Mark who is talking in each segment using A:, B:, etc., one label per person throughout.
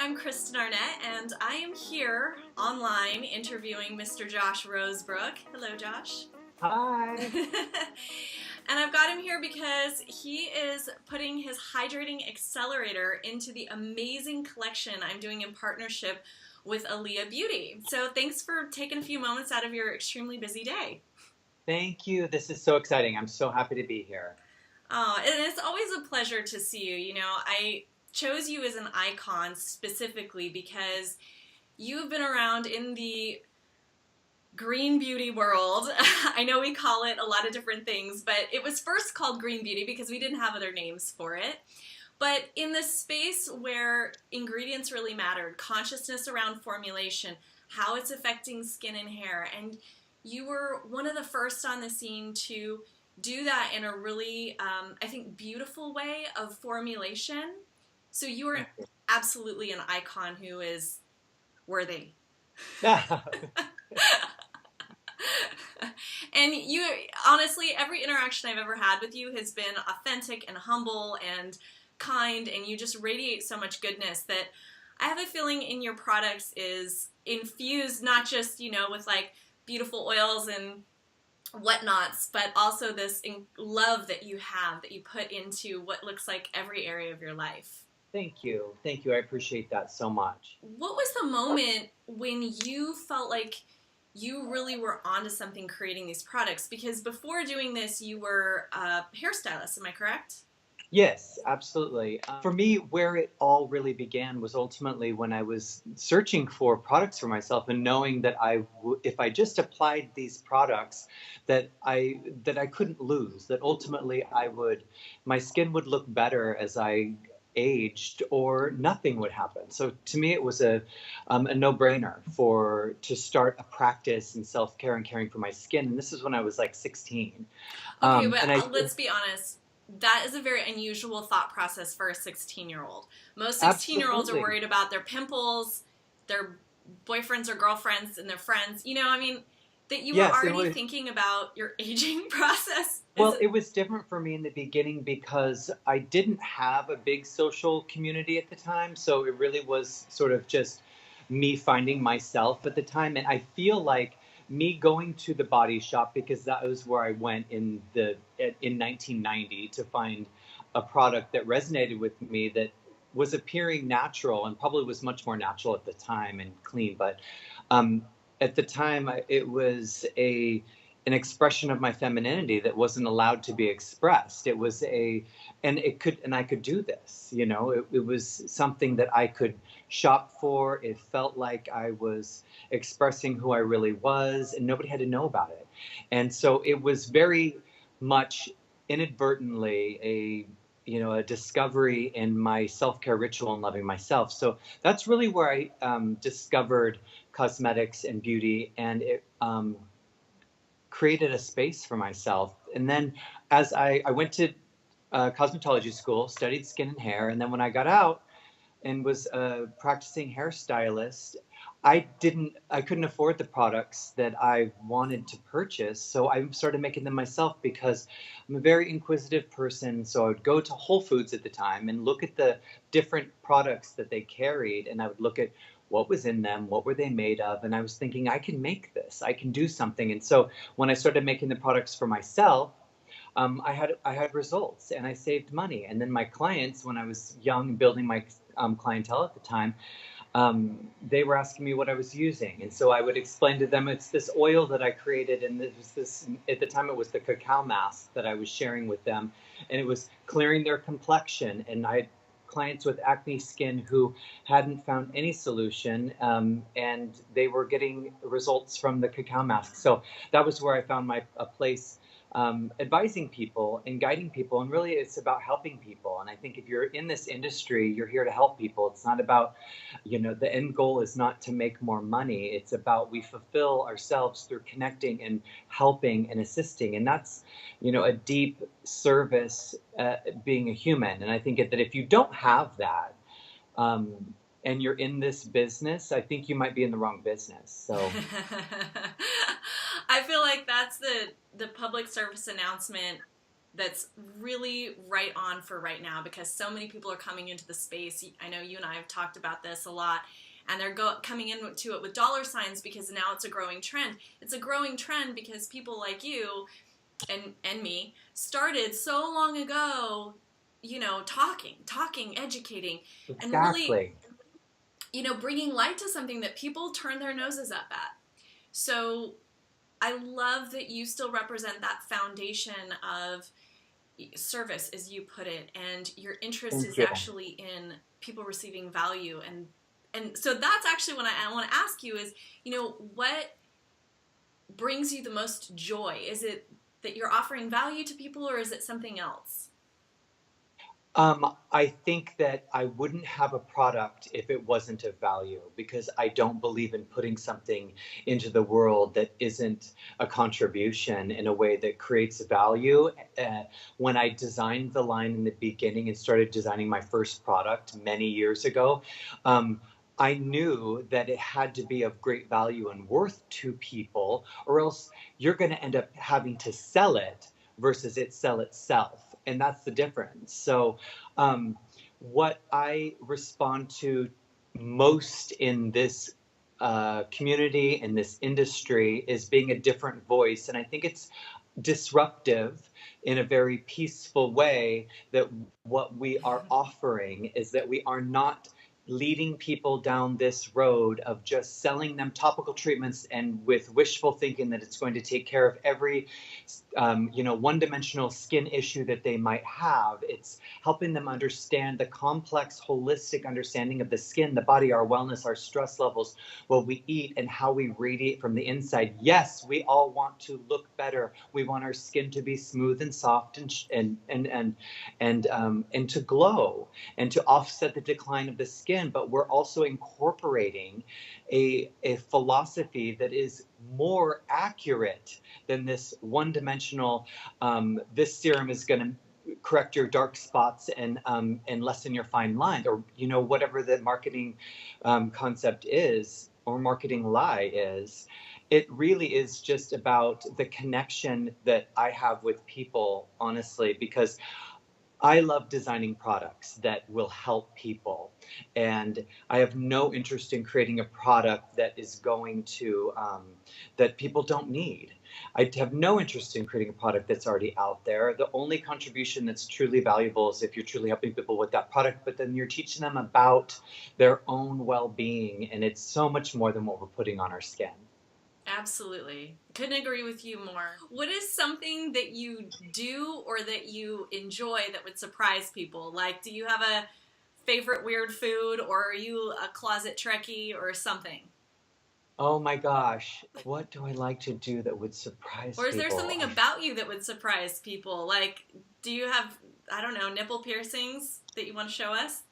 A: I'm Kristen Arnett, and I am here online interviewing Mr. Josh Rosebrook. Hello, Josh.
B: Hi.
A: And I've got him here because he is putting his hydrating accelerator into the amazing collection I'm doing in partnership with Aaliyah Beauty. So thanks for taking a few moments out of your extremely busy day.
B: Thank you. This is so exciting. I'm so happy to be here.
A: And it's always a pleasure to see you. I chose you as an icon specifically because you've been around in the green beauty world. I know we call it a lot of different things, but it was first called green beauty because we didn't have other names for it. But in the space where ingredients really mattered, consciousness around formulation, how it's affecting skin and hair, and you were one of the first on the scene to do that in a really, I think, beautiful way of formulation. So you are
B: Thank you.
A: absolutely an icon who is worthy. And you, honestly, every interaction I've ever had with you has been authentic and humble and kind, and you just radiate so much goodness that I have a feeling in your products is infused not just, with like beautiful oils and whatnots, but also this love that you have that you put into what looks like every area of your life.
B: Thank you. Thank you. I appreciate that so much.
A: What was the moment when you felt like you really were onto something creating these products? Because before doing this, you were a hairstylist, am I correct?
B: Yes, absolutely. For me, where it all really began was ultimately when I was searching for products for myself and knowing that if I just applied these products, that I couldn't lose. That ultimately my skin would look better as I aged, or nothing would happen. So to me, it was a no-brainer to start a practice in self-care and caring for my skin. And this is when I was like 16.
A: Okay, but
B: And I
A: let's be honest. That is a very unusual thought process for a 16-year-old. Most 16-year-olds are
B: Absolutely.
A: worried about their pimples, their boyfriends or girlfriends, and their friends. That you were
B: Yes, it
A: already
B: was.
A: thinking about your aging process.
B: Well, it was different for me in the beginning because I didn't have a big social community at the time. So it really was sort of just me finding myself at the time. And I feel like me going to the body shop, because that was where I went in 1990 to find a product that resonated with me, that was appearing natural and probably was much more natural at the time and clean. But um, at the time, it was an expression of my femininity that wasn't allowed to be expressed. It was and I could do this, it was something that I could shop for. It felt like I was expressing who I really was, and nobody had to know about it. And so it was very much inadvertently a discovery in my self-care ritual and loving myself. So that's really where I discovered cosmetics and beauty, and it created a space for myself. And then as I went to cosmetology school, studied skin and hair, and then when I got out and was a practicing hairstylist, I couldn't afford the products that I wanted to purchase. So I started making them myself because I'm a very inquisitive person. So I would go to Whole Foods at the time and look at the different products that they carried, and I would look at what was in them, what were they made of, and I was thinking, I can make this, I can do something. And so when I started making the products for myself, I had results, and I saved money. And then my clients, when I was young, building my clientele at the time, they were asking me what I was using, and so I would explain to them, it's this oil that I created, and it was this. At the time, it was the cacao mask that I was sharing with them, and it was clearing their complexion. And I had clients with acne skin who hadn't found any solution, and they were getting results from the cacao mask. So that was where I found a place, advising people and guiding people. And really, it's about helping people. And I think if you're in this industry, you're here to help people. It's not about, the end goal is not to make more money. It's about, we fulfill ourselves through connecting and helping and assisting. And that's, a deep service, being a human. And I think that if you don't have that, um, and you're in this business, I think you might be in the wrong business. So
A: I feel like that's the public service announcement that's really right on for right now, because so many people are coming into the space. I know you and I have talked about this a lot, and they're coming into it with dollar signs because now it's a growing trend. It's a growing trend because people like you and me started so long ago, talking, educating, and really,
B: Exactly.
A: bringing light to something that people turn their noses up at. So I love that you still represent that foundation of service, as you put it, and your interest
B: Thank
A: is
B: you.
A: actually in people receiving value. And so that's actually what I want to ask you is, what brings you the most joy? Is it that you're offering value to people, or is it something else?
B: I think that I wouldn't have a product if it wasn't of value, because I don't believe in putting something into the world that isn't a contribution in a way that creates value. Uh, when I designed the line in the beginning and started designing my first product many years ago, um, I knew that it had to be of great value and worth to people, or else you're going to end up having to sell it versus it sell itself. And that's the difference. So um, what I respond to most in this community, in this industry, is being a different voice. And I think it's disruptive in a very peaceful way, that what we are offering is that we are not leading people down this road of just selling them topical treatments and with wishful thinking that it's going to take care of every one-dimensional skin issue that they might have. It's helping them understand the complex, holistic understanding of the skin, the body, our wellness, our stress levels, what we eat, and how we radiate from the inside. Yes, we all want to look better. We want our skin to be smooth and soft and to glow and to offset the decline of the skin. But we're also incorporating a philosophy that is more accurate than this one-dimensional. This serum is going to correct your dark spots and lessen your fine lines, or whatever the marketing concept is, or marketing lie is. It really is just about the connection that I have with people, honestly, because I love designing products that will help people. And I have no interest in creating a product that is going to, that people don't need. I have no interest in creating a product that's already out there. The only contribution that's truly valuable is if you're truly helping people with that product, but then you're teaching them about their own well being. And it's so much more than what we're putting on our skin.
A: Absolutely. Couldn't agree with you more. What is something that you do or that you enjoy that would surprise people? Like, do you have a favorite weird food, or are you a closet Trekkie or something?
B: Oh my gosh, what do I like to do that would surprise
A: Or is there
B: people?
A: something about you that would surprise people? Like, do you have, I don't know, nipple piercings that you want to show us?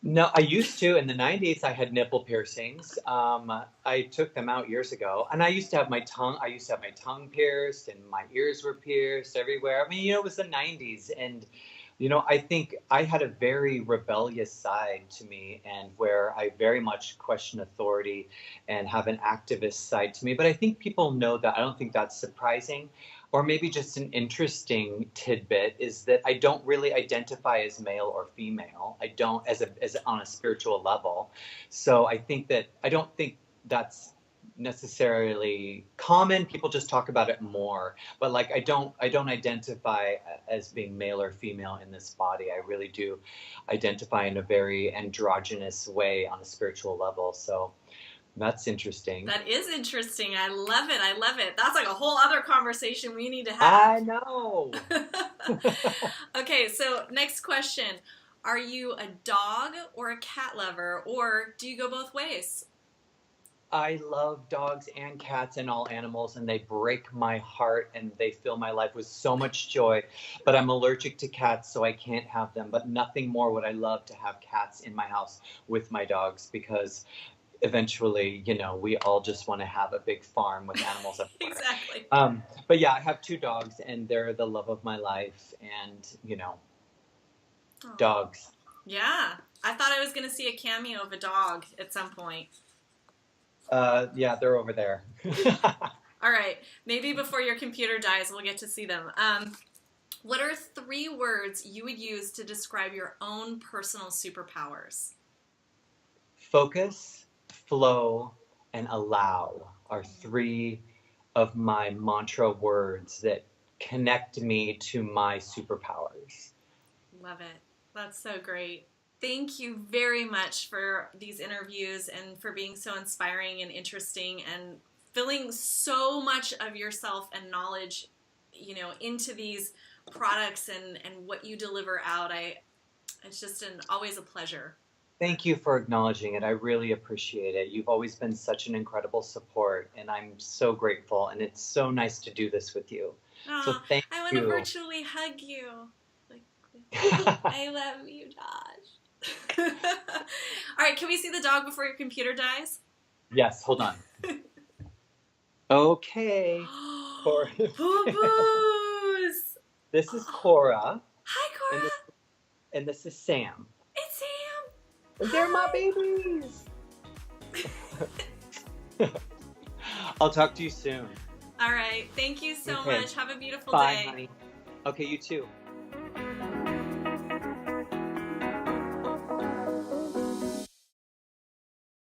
B: No, I used to in the 90s. I had nipple piercings. I took them out years ago, and I used to have my tongue. I used to have my tongue pierced, and my ears were pierced everywhere. I mean, it was the 90s, and I think I had a very rebellious side to me, and where I very much question authority and have an activist side to me. But I think people know that. I don't think that's surprising. Or maybe just an interesting tidbit is that I don't really identify as male or female. I don't as on a spiritual level. So I think that I don't think that's necessarily common. People just talk about it more. But like I don't identify as being male or female in this body. I really do identify in a very androgynous way on a spiritual level. So that's interesting.
A: That is interesting. I love it. I love it. That's like a whole other conversation we need to
B: I
A: have.
B: know.
A: Okay, so next question. Are you a dog or a cat lover, or do you go both ways?
B: I love dogs and cats and all animals, and they break my heart and they fill my life with so much joy. But I'm allergic to cats, so I can't have them. But nothing more would I love to have cats in my house with my dogs, because eventually, we all just want to have a big farm with animals everywhere.
A: Exactly.
B: But yeah, I have two dogs, and they're the love of my life. And,
A: Oh.
B: dogs.
A: Yeah. I thought I was going to see a cameo of a dog at some point.
B: Yeah, they're over there.
A: All right. Maybe before your computer dies, we'll get to see them. What are 3 words you would use to describe your own personal superpowers?
B: Focus, flow, and allow are 3 of my mantra words that connect me to my superpowers.
A: Love it. That's so great. Thank you very much for these interviews and for being so inspiring and interesting and filling so much of yourself and knowledge, into these products and what you deliver out. It's just always a pleasure.
B: Thank you for acknowledging it. I really appreciate it. You've always been such an incredible support, and I'm so grateful. And it's so nice to do this with you. So thank
A: I want to
B: you.
A: virtually hug you. I love you, Josh. All right, can we see the dog before your computer dies?
B: Yes, hold on. Okay.
A: Boo-boos!
B: This is Cora.
A: Hi, Cora.
B: And this is Sam.
A: It's Sam.
B: And they're my babies. I'll talk to you soon.
A: All right. Thank you so much. Have a beautiful
B: Bye,
A: day.
B: honey. Okay, you too.